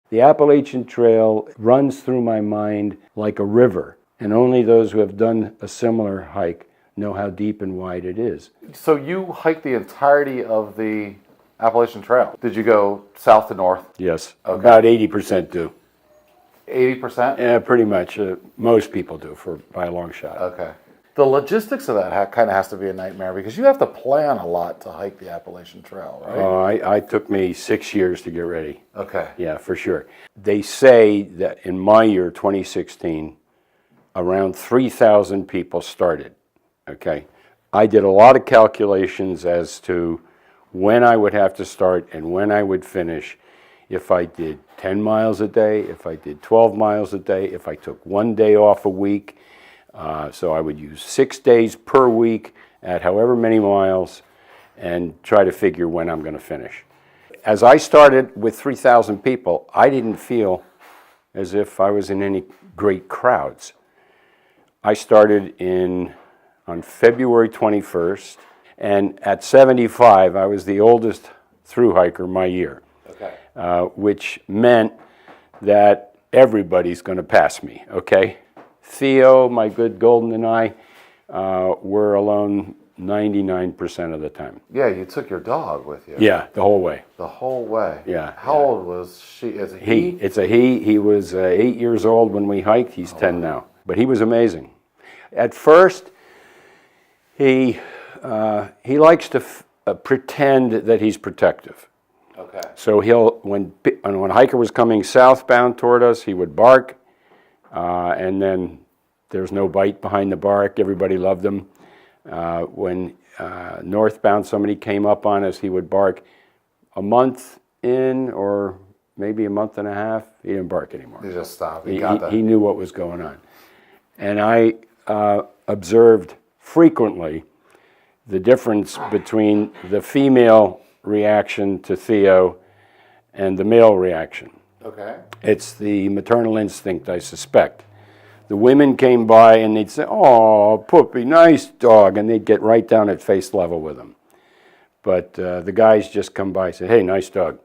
The Appalachian Trail runs through my mind like a river, and only those who have done a similar hike know how deep and wide it is. So you hiked the entirety of the Appalachian Trail. Did you go south to north? Yes, Okay. about 80% do. 80%? Yeah, pretty much. Most people do by a long shot. Okay. The logistics of that kind of has to be a nightmare because you have to plan a lot to hike the Appalachian Trail, right? It took me 6 years to get ready. Okay. Yeah, for sure. They say that in my year, 2016, around 3,000 people started, okay? I did a lot of calculations as to when I would have to start and when I would finish, if I did 10 miles a day, if I did 12 miles a day, if I took 1 day off a week. So I would use 6 days per week at however many miles and try to figure when I'm going to finish. As I started with 3,000 people, I didn't feel as if I was in any great crowds. I started on February 21st, and at 75, I was the oldest thru hiker my year, Okay. which meant that everybody's going to pass me, okay? Theo, my good golden, and I were alone 99% of the time. Yeah, you took your dog with you. Yeah, the whole way. The whole way. Yeah. How old was she? Is it He. It's a he. He was 8 years old when we hiked. He's 10 now. But he was amazing. At first, he likes to pretend that he's protective. Okay. So when a hiker was coming southbound toward us, he would bark. And then there's no bite behind the bark. Everybody loved him. When northbound somebody came up on us, he would bark. A month in, or maybe a month and a half, he didn't bark anymore. He just stopped. He knew what was going on. And I observed frequently the difference between the female reaction to Theo and the male reaction. Okay. It's the maternal instinct, I suspect. The women came by and they'd say, "Oh, puppy, nice dog," and they'd get right down at face level with him. But the guys just come by and say, "Hey, nice dog."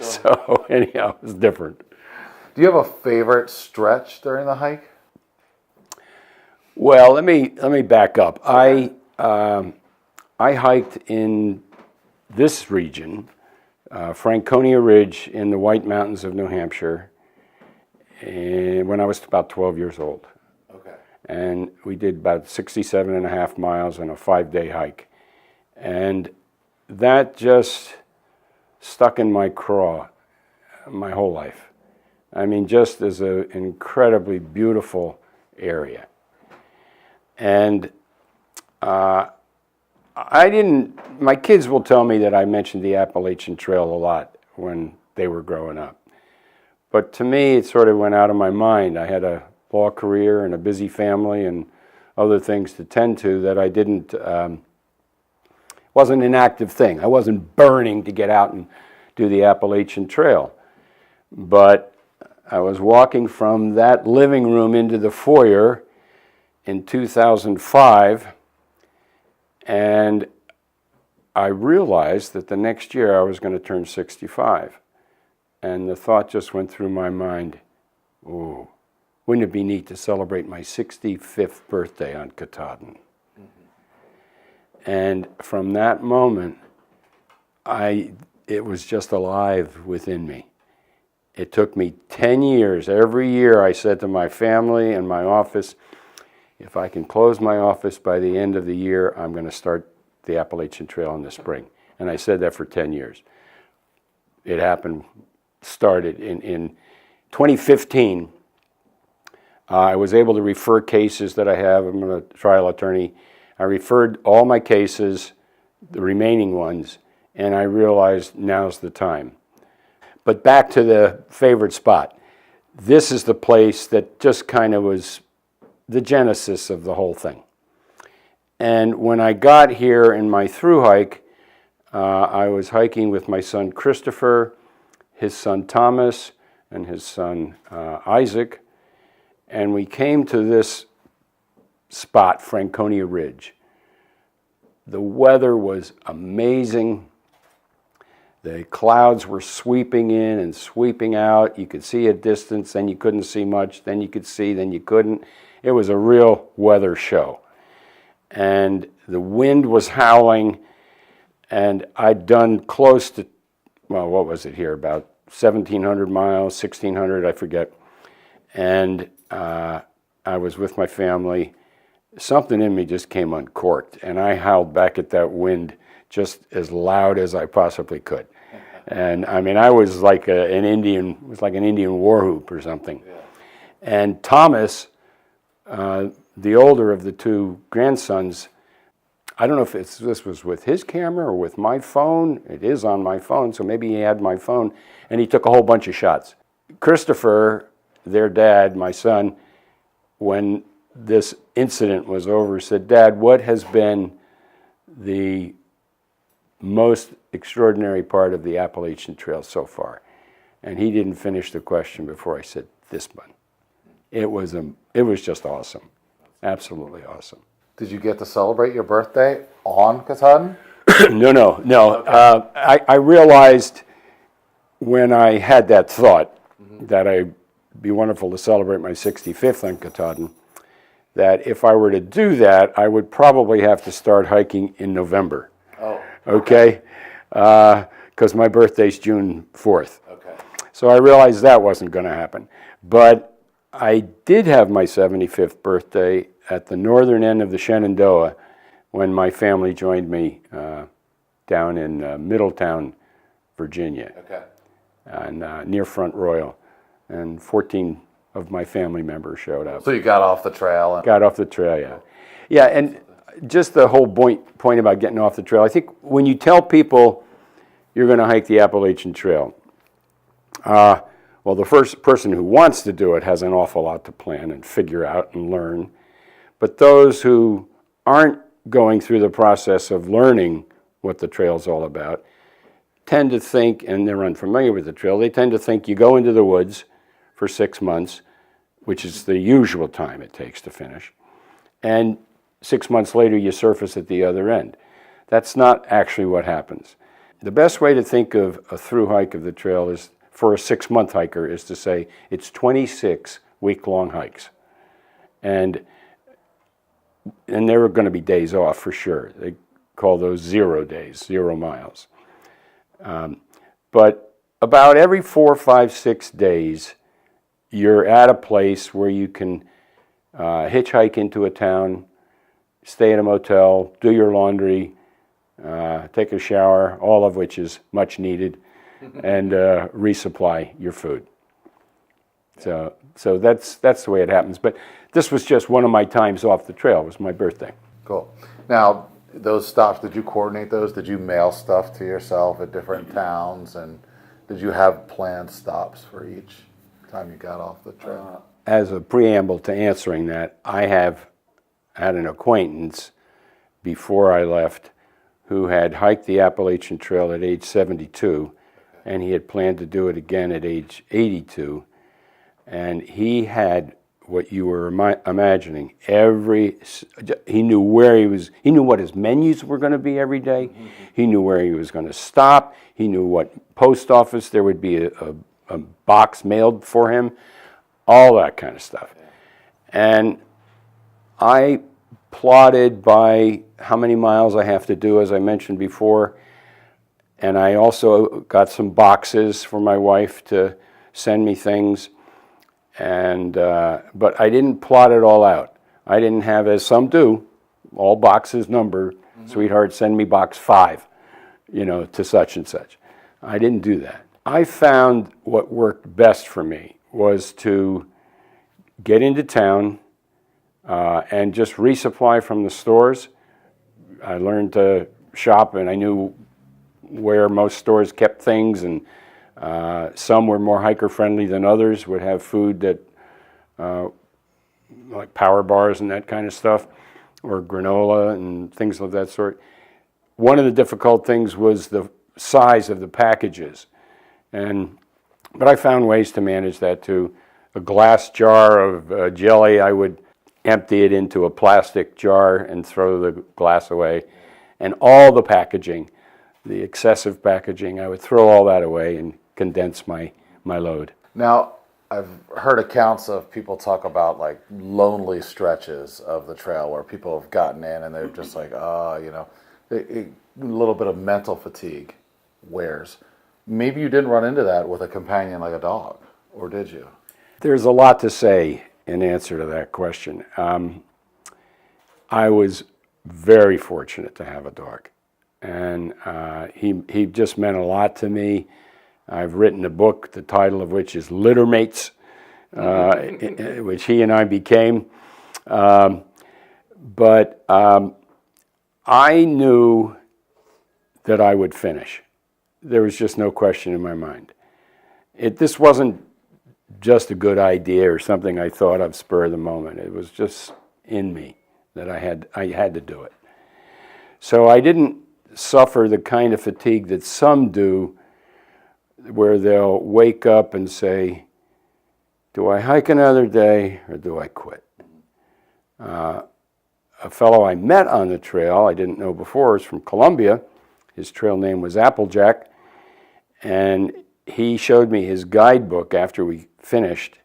So anyhow, it was different. Do you have a favorite stretch during the hike? Well, let me back up. Okay. I hiked in this region, Franconia Ridge in the White Mountains of New Hampshire, when I was about 12 years old. Okay. And we did about 67 and a half miles on a 5-day hike. And that just stuck in my craw my whole life. I mean, just as an incredibly beautiful area. And my kids will tell me that I mentioned the Appalachian Trail a lot when they were growing up. But to me, it sort of went out of my mind. I had a law career and a busy family and other things to tend to that I didn't, wasn't an active thing. I wasn't burning to get out and do the Appalachian Trail. But I was walking from that living room into the foyer in 2005, and I realized that the next year I was going to turn 65. And the thought just went through my mind, ooh, wouldn't it be neat to celebrate my 65th birthday on Katahdin? Mm-hmm. And from that moment, it was just alive within me. It took me 10 years. Every year I said to my family and my office, if I can close my office by the end of the year, I'm going to start the Appalachian Trail in the spring. And I said that for 10 years. It happened, started in 2015. I was able to refer cases that I have. I'm a trial attorney. I referred all my cases, the remaining ones, and I realized now's the time. But back to the favorite spot. This is the place that just kind of was the genesis of the whole thing. And when I got here in my thru hike, I was hiking with my son Christopher, his son Thomas, and his son Isaac, and we came to this spot, Franconia Ridge. The weather was amazing. The clouds were sweeping in and sweeping out. You could see a distance, then you couldn't see much, then you could see, then you couldn't. It was a real weather show. And the wind was howling, and I'd done close to, well, what was it here, about 1,700 miles, 1,600, I forget. And I was with my family. Something in me just came uncorked, and I howled back at that wind just as loud as I possibly could. And I mean, I was like an Indian war whoop or something. Yeah. And Thomas, the older of the two grandsons, I don't know if this was with his camera or with my phone. It is on my phone, so maybe he had my phone, and he took a whole bunch of shots. Christopher, their dad, my son, when this incident was over, said, "Dad, what has been the most extraordinary part of the Appalachian Trail so far?" And he didn't finish the question before I said, "This one." It was just awesome, absolutely awesome. Did you get to celebrate your birthday on Katahdin? No. Okay. I realized when I had that thought that it'd be wonderful to celebrate my 65th on Katahdin, that if I were to do that, I would probably have to start hiking in November. Oh. Okay? Because my birthday's June 4th. Okay. So I realized that wasn't going to happen. But I did have my 75th birthday at the northern end of the Shenandoah when my family joined me down in Middletown, Virginia. Okay. And near Front Royal. And 14 of my family members showed up. So you got off the trail? Got off the trail, yeah. Yeah, and just the whole point about getting off the trail, I think when you tell people you're going to hike the Appalachian Trail, well, the first person who wants to do it has an awful lot to plan and figure out and learn. But those who aren't going through the process of learning what the trail's all about tend to think, and they're unfamiliar with the trail, they tend to think you go into the woods for 6 months, which is the usual time it takes to finish, and 6 months later you surface at the other end. That's not actually what happens. The best way to think of a through hike of the trail is, for a 6-month hiker, is to say it's 26 week-long hikes. And there are going to be days off for sure. They call those 0 days, 0 miles. But about every 4, 5, 6 days, you're at a place where you can hitchhike into a town, stay in a motel, do your laundry, take a shower, all of which is much needed, and resupply your food. So that's the way it happens. But this was just one of my times off the trail. It was my birthday. Cool. Now, those stops, did you coordinate those? Did you mail stuff to yourself at different towns? And did you have planned stops for each time you got off the trail? As a preamble to answering that, I have had an acquaintance before I left who had hiked the Appalachian Trail at age 72, and he had planned to do it again at age 82. And he had what you were imagining. He knew where he knew what his menus were going to be every day. Mm-hmm. He knew where he was going to stop. He knew what post office there would be a box mailed for him, all that kind of stuff. And I plotted by how many miles I have to do, as I mentioned before. And I also got some boxes for my wife to send me things. And but I didn't plot it all out. I didn't have, as some do, all boxes numbered. Mm-hmm. Sweetheart, send me box 5, to such and such. I didn't do that. I found what worked best for me was to get into town and just resupply from the stores. I learned to shop, and I knew where most stores kept things, and some were more hiker-friendly than others, would have food that, like power bars and that kind of stuff, or granola and things of that sort. One of the difficult things was the size of the packages, but I found ways to manage that too. A glass jar of jelly, I would empty it into a plastic jar and throw the glass away. And all the packaging, the excessive packaging. I would throw all that away and condense my load. Now, I've heard accounts of people talk about like lonely stretches of the trail where people have gotten in and they're just like, a little bit of mental fatigue wears. Maybe you didn't run into that with a companion like a dog, or did you? There's a lot to say in answer to that question. I was very fortunate to have a dog, and he just meant a lot to me. I've written a book, the title of which is Littermates, which he and I became. But I knew that I would finish. There was just no question in my mind. This wasn't just a good idea or something I thought of spur of the moment. It was just in me that I had to do it. So I didn't suffer the kind of fatigue that some do, where they'll wake up and say, do I hike another day or do I quit? A fellow I met on the trail, I didn't know before, is from Colombia. His trail name was Applejack, and he showed me his guidebook after we finished,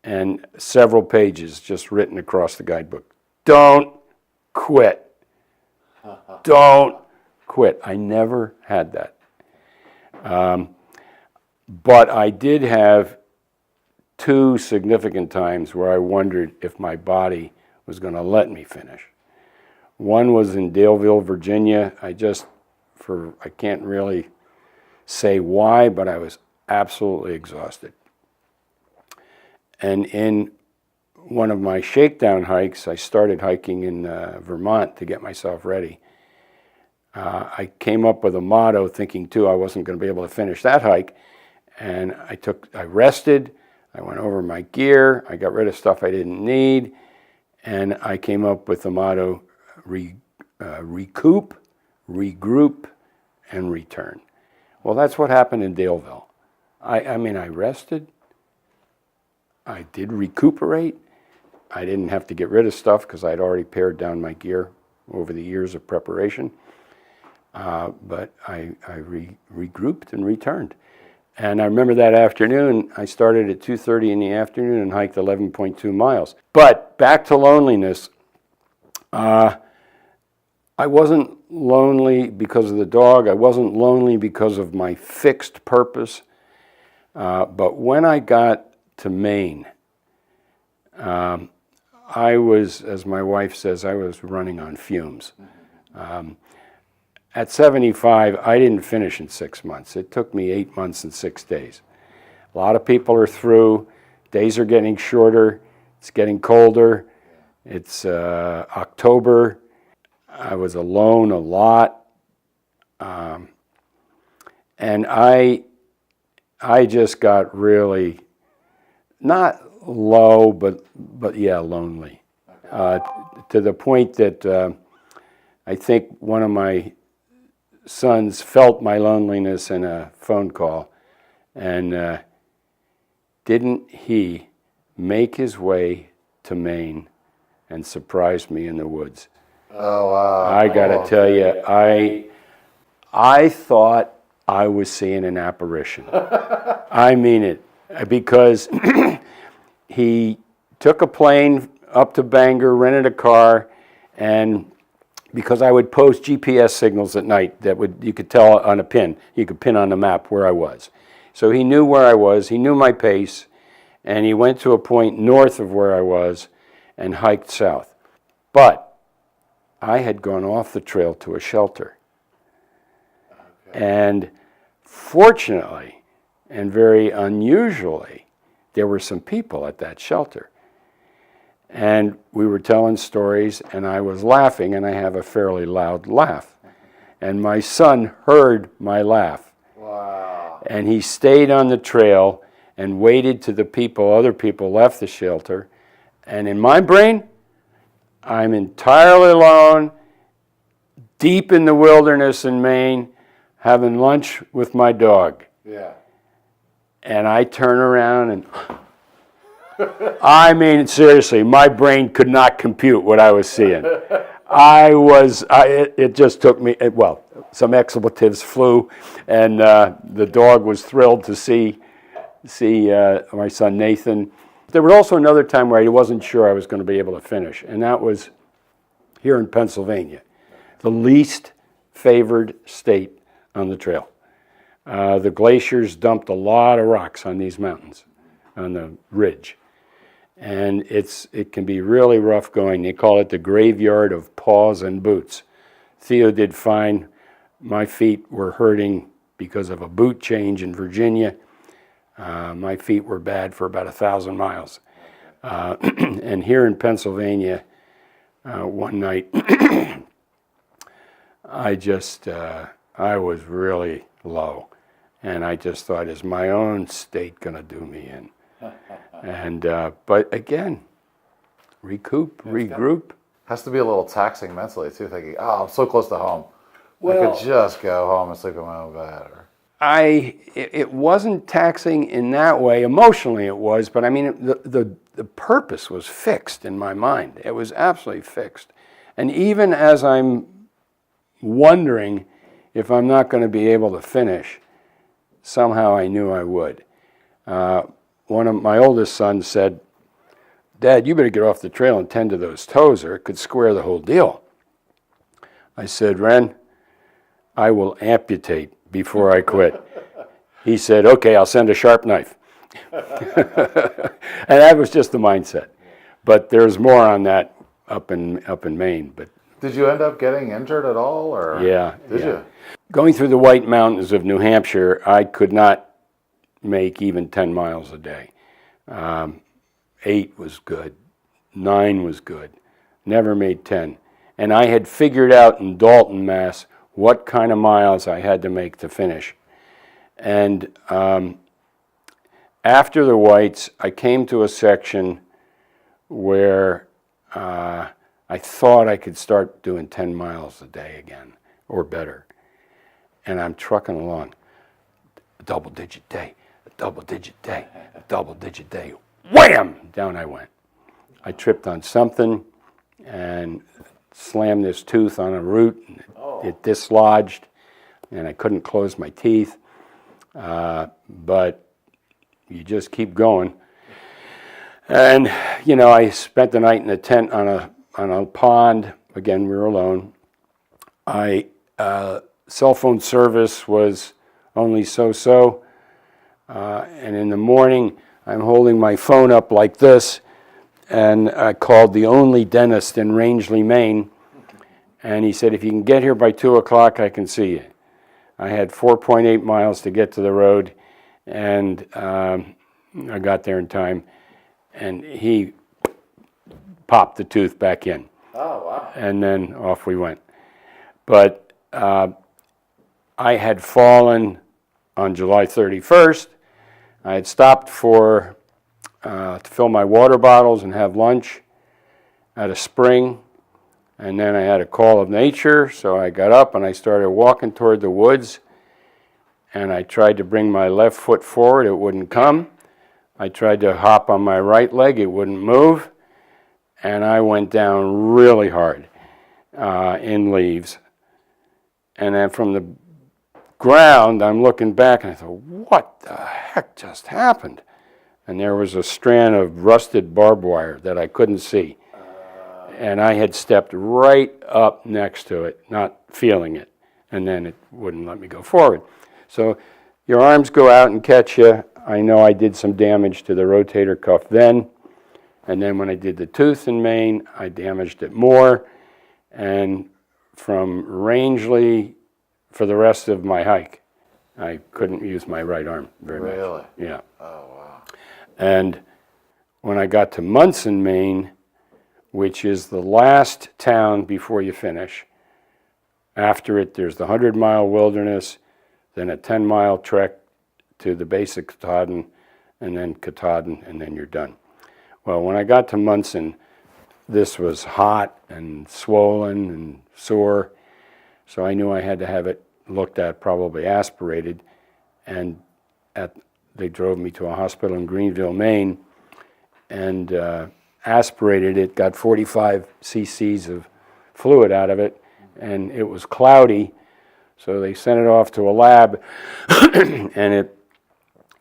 and several pages just written across the guidebook. Don't quit. Don't quit. I never had that. But I did have 2 significant times where I wondered if my body was going to let me finish. One was in Daleville, Virginia. I can't really say why, but I was absolutely exhausted. And in one of my shakedown hikes, I started hiking in Vermont to get myself ready. I came up with a motto thinking, too, I wasn't going to be able to finish that hike. And I rested, I went over my gear, I got rid of stuff I didn't need, and I came up with the motto, recoup, regroup, and return. Well, that's what happened in Daleville. I rested, I did recuperate, I didn't have to get rid of stuff because I'd already pared down my gear over the years of preparation, but I regrouped and returned. And I remember that afternoon, I started at 2:30 in the afternoon and hiked 11.2 miles. But back to loneliness, I wasn't lonely because of the dog. I wasn't lonely because of my fixed purpose. But when I got to Maine, I was, as my wife says, I was running on fumes. At 75, I didn't finish in 6 months. It took me 8 months and 6 days. A lot of people are through. Days are getting shorter. It's getting colder. It's October. I was alone a lot. And I just got really, not low, but yeah, lonely. To the point that I think one of my sons felt my loneliness in a phone call, and didn't he make his way to Maine and surprise me in the woods? Oh, wow. I gotta tell you, I thought I was seeing an apparition. I mean it, because he took a plane up to Bangor, rented a car, and because I would post GPS signals at night you could tell on a pin. You could pin on the map where I was. So he knew where I was, he knew my pace, and he went to a point north of where I was and hiked south. But I had gone off the trail to a shelter. Okay. And fortunately, and very unusually, there were some people at that shelter. And we were telling stories, and I was laughing, and I have a fairly loud laugh. And my son heard my laugh. Wow. And he stayed on the trail and waited till other people left the shelter. And in my brain, I'm entirely alone, deep in the wilderness in Maine, having lunch with my dog. Yeah. And I turn around and I mean, seriously, my brain could not compute what I was seeing. It just took me, well, some expletives flew, and the dog was thrilled to see my son Nathan. There was also another time where I wasn't sure I was going to be able to finish, and that was here in Pennsylvania, the least favored state on the trail. The glaciers dumped a lot of rocks on these mountains, on the ridge. And it can be really rough going. They call it the graveyard of paws and boots. Theo did fine. My feet were hurting because of a boot change in Virginia. My feet were bad for about 1,000 miles. And here in Pennsylvania, one night, I was really low. And I just thought, is my own state going to do me in? And but again, regroup. Has to be a little taxing mentally too, thinking, oh, I'm so close to home. I Well, could just go home and sleep in my own bed. Or... it wasn't taxing in that way. Emotionally, it was, but I mean, the purpose was fixed in my mind. It was absolutely fixed. And even as I'm wondering if I'm not going to be able to finish, somehow I knew I would. One of my oldest sons said, "Dad, you better get off the trail and tend to those toes or it could square the whole deal." I said, "Ren, I will amputate before I quit." He said, "Okay, I'll send a sharp knife." And that was just the mindset. But there's more on that up in Maine. But did you end up getting injured at all? Or yeah. Did you? Going through the White Mountains of New Hampshire, I could not make even 10 miles a day. 8 was good. 9 was good. Never made 10. And I had figured out in Dalton, Mass, what kind of miles I had to make to finish. And after the Whites, I came to a section where I thought I could start doing 10 miles a day again, or better. And I'm trucking along, a double-digit day, a double-digit day, a double-digit day. Wham! Down I went. I tripped on something and slammed this tooth on a root. And it dislodged, and I couldn't close my teeth. But you just keep going. And, you know, I spent the night in a tent on a pond. Again, we were alone. Cell phone service was only so-so. And in the morning, I'm holding my phone up like this, and I called the only dentist in Rangeley, Maine, and he said, "If you can get here by 2 o'clock, I can see you." I had 4.8 miles to get to the road, and I got there in time, and he popped the tooth back in. Oh, wow. And then off we went. But I had fallen on July 31st. I had stopped to fill my water bottles and have lunch at a spring. And then I had a call of nature, so I got up and I started walking toward the woods. And I tried to bring my left foot forward, it wouldn't come. I tried to hop on my right leg, it wouldn't move. And I went down really hard in leaves. And then from the ground, I'm looking back and I thought, what the heck just happened? And there was a strand of rusted barbed wire that I couldn't see. And I had stepped right up next to it, not feeling it. And then it wouldn't let me go forward. So your arms go out and catch you. I know I did some damage to the rotator cuff then. And then when I did the tooth in Maine, I damaged it more. And from Rangeley, for the rest of my hike, I couldn't use my right arm very much. Really? Yeah. Oh, wow. And when I got to Munson, Maine, which is the last town before you finish, after it there's the 100-mile wilderness, then a 10-mile trek to the base of Katahdin, and then Katahdin, and then you're done. Well, when I got to Munson, this was hot and swollen and sore, so I knew I had to have it looked at, probably aspirated, and they drove me to a hospital in Greenville, Maine, and aspirated it, got 45 cc's of fluid out of it, and it was cloudy, so they sent it off to a lab, and it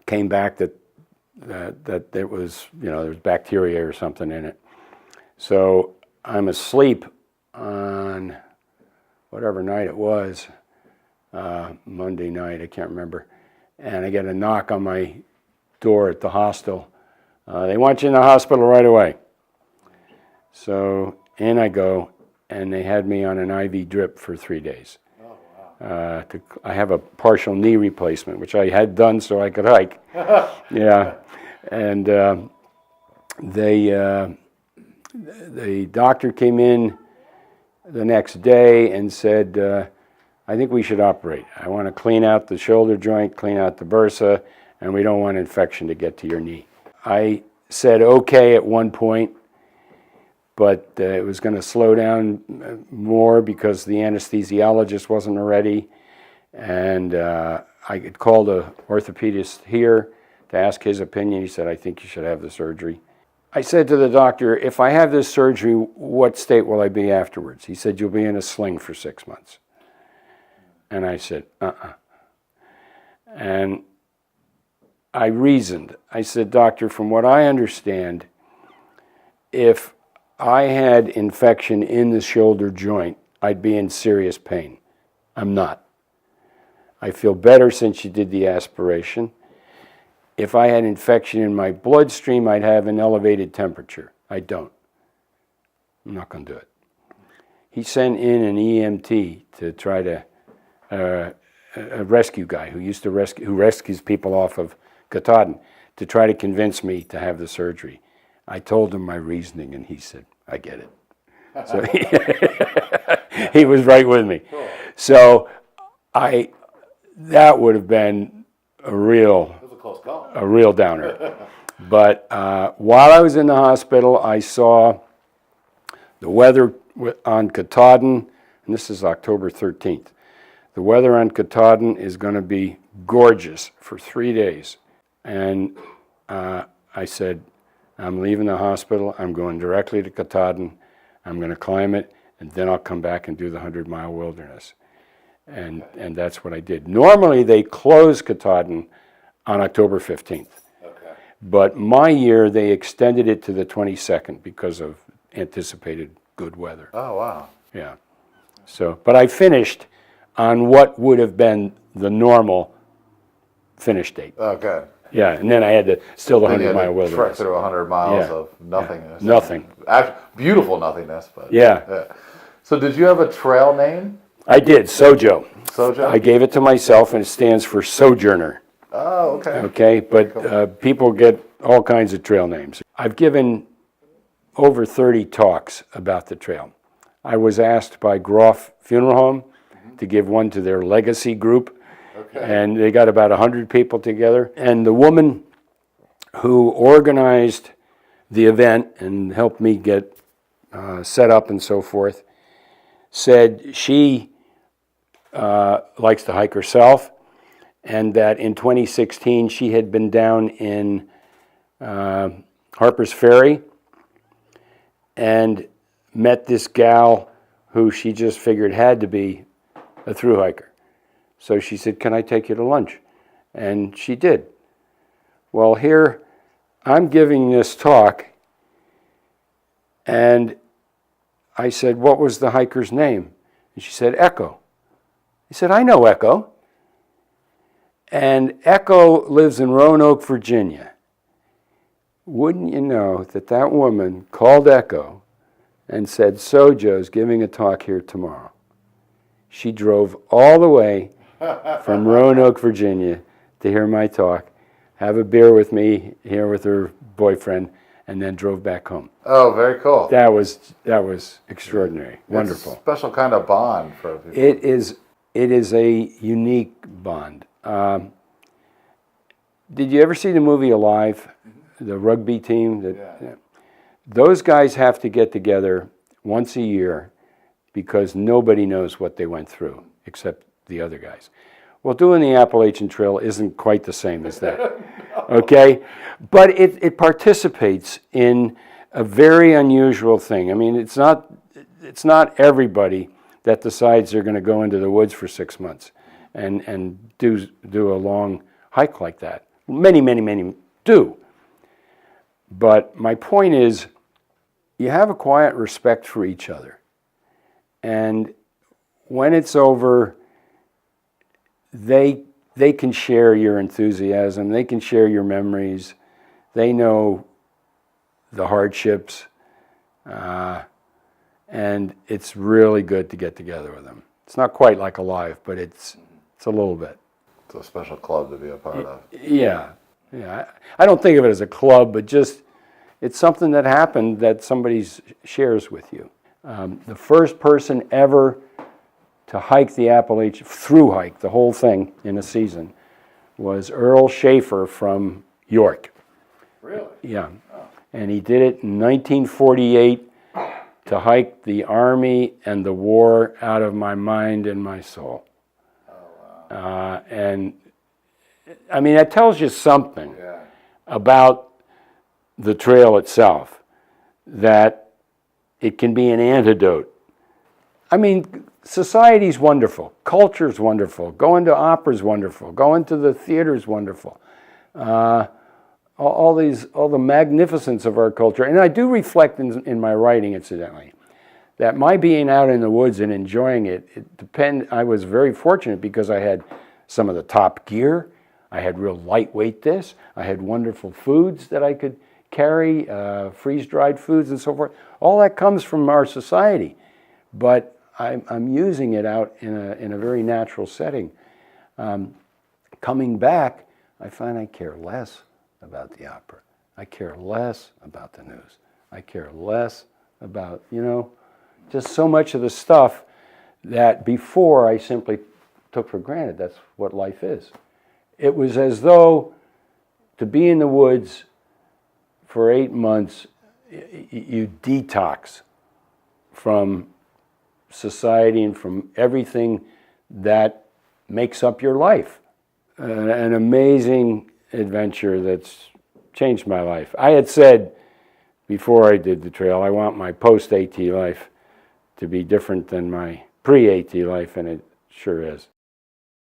came back that it was, there was bacteria or something in it. So I'm asleep on whatever night it was, Monday night, I can't remember, and I get a knock on my door at the hostel. They want you in the hospital right away. So in I go, and they had me on an IV drip for 3 days. Oh, wow. I have a partial knee replacement, which I had done so I could hike. Yeah, and the doctor came in the next day and said, I think we should operate. I want to clean out the shoulder joint, clean out the bursa, and we don't want infection to get to your knee. I said okay at one point, but it was going to slow down more because the anesthesiologist wasn't ready. And I had called an orthopedist here to ask his opinion. He said, I think you should have the surgery. I said to the doctor, if I have this surgery, what state will I be afterwards? He said, you'll be in a sling for 6 months. And I said, And I reasoned. I said, doctor, from what I understand, if I had infection in the shoulder joint, I'd be in serious pain. I'm not. I feel better since you did the aspiration. If I had infection in my bloodstream, I'd have an elevated temperature. I don't. I'm not going to do it. He sent in an EMT to try to, a rescue guy who rescues people off of Katahdin, to try to convince me to have the surgery. I told him my reasoning, and he said, I get it. So he was right with me. Cool. So that would have been a real downer. But while I was in the hospital, I saw the weather on Katahdin, and this is October 13th. The weather on Katahdin is going to be gorgeous for 3 days. And I said, I'm leaving the hospital, I'm going directly to Katahdin, I'm going to climb it, and then I'll come back and do the 100-mile wilderness. And that's what I did. Normally they close Katahdin on October 15th. Okay. But my year, they extended it to the 22nd because of anticipated good weather. Oh, wow. Yeah. So, but I finished on what would have been the normal finish date. Okay. Yeah, and then I had to still the 100-mile Trek wilderness. through 100 miles Yeah. of nothingness. Yeah. Nothing. Beautiful nothingness, but Yeah. So did you have a trail name? I did, Sojo. Sojo? I gave it to myself, and it stands for sojourner. Oh, okay. Okay, but people get all kinds of trail names. I've given over 30 talks about the trail. I was asked by Groff Funeral Home to give one to their legacy group. Okay. And they got about 100 people together. And the woman who organized the event and helped me get set up and so forth said she likes to hike herself, and that in 2016 she had been down in Harper's Ferry and met this gal who she just figured had to be a thru hiker. So she said, can I take you to lunch? And she did. Well, here I'm giving this talk, and I said, what was the hiker's name? And she said, Echo. I said, I know Echo. And Echo lives in Roanoke, Virginia. Wouldn't you know that that woman called Echo and said, Sojo's giving a talk here tomorrow. She drove all the way from Roanoke, Virginia to hear my talk, have a beer with me here with her boyfriend, and then drove back home. Oh, very cool. That was extraordinary. Wonderful. It's a special kind of bond for people. It is a unique bond. Did you ever see the movie Alive? The rugby team? Yeah. Those guys have to get together once a year because nobody knows what they went through except the other guys. Well, doing the Appalachian Trail isn't quite the same as that, okay? But it participates in a very unusual thing. I mean, it's not it's not everybody that decides they're going to go into the woods for 6 months and do a long hike like that. Many, many, many do. But my point is, you have a quiet respect for each other. And when it's over, they can share your enthusiasm. They can share your memories. They know the hardships. And it's really good to get together with them. It's not quite like Alive, but it's a little bit. It's a special club to be a part of. Yeah. I don't think of it as a club, but just it's something that happened that somebody shares with you. The first person ever to hike the Appalachian, through hike the whole thing in a season, was Earl Schaefer from York. Really? Yeah. Oh. And he did it in 1948 to hike the Army and the war out of my mind and my soul. Oh, wow. And I mean, that tells you something about the trail itself, that it can be an antidote. I mean, society's wonderful, culture's wonderful, going to opera's wonderful, going to the theater's wonderful. All the magnificence of our culture. And I do reflect in my writing, incidentally, that my being out in the woods and enjoying I was very fortunate because I had some of the top gear. I had real lightweight this. I had wonderful foods that I could carry, freeze-dried foods and so forth. All that comes from our society. But I'm using it out in a very natural setting. Coming back, I find I care less about the opera. I care less about the news. I care less about, just so much of the stuff that before I simply took for granted. That's what life is. It was as though to be in the woods for 8 months, you detox from society and from everything that makes up your life. An amazing adventure that's changed my life. I had said before I did the trail, I want my post-AT life to be different than my pre-AT life, and it sure is.